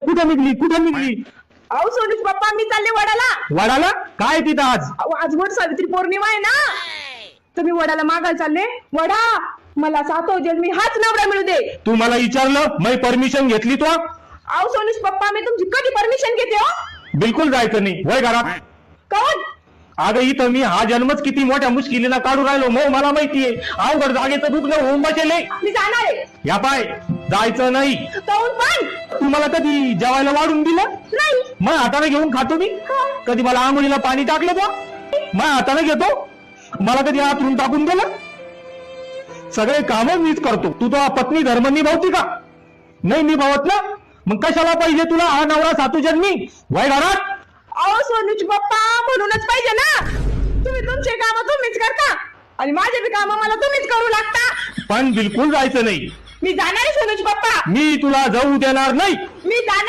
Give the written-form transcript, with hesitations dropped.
कुठं निघली? अहो सोनूच पप्पा मी चालले वडाला. वडाला काय तिथं आज? अहो आज वड सावित्री पौर्णिमा आहे ना, तर मी वडाला मागायला चालले. वडा मला सातो जन्मी हाच नवरा मिळू दे. तू मला विचारलं, मी परमिशन घेतली तो? अहो सोनूच पप्पा मी तुमची कधी परमिशन घेते हो? बिलकुल जायचं नाही. वय घरात. कोण? अगं इथं मी हा जन्मच किती मोठ्या मुश्किलीनं काढून राहिलो. मग मला माहितीये अवघड जागेचं दुखणं होऊन बसेल. मी जाणार आहे. या पाय जायचं नाही. काऊन पण? तुम्हाला कधी जेवायला वाढून दिलं? नाही. मग हाताने घेऊन खातो मी. कधी मला आंघोळीला पाणी टाकलं बा? मग हाताने घेतो. मला कधी आतरून टाकून दिलं? सगळे काम मीच करतो. तू तो पत्नी धर्म निभावती का? नाही निभावत ना, मग कशाला पाहिजे तुला हा नवरा सातू जन्मी? वय घरात. अहो सोनूच पप्पा म्हणूनच पाहिजे ना, तुम्ही तुमचे काम तुम्हीच करता आणि माझे बी काम मला तुम्हीच करू लागता. पण बिलकुल जायचं नाही. मी जाणार आहे सोनूच पप्पा. मी तुला जाऊ देणार नाही. मी जाणार.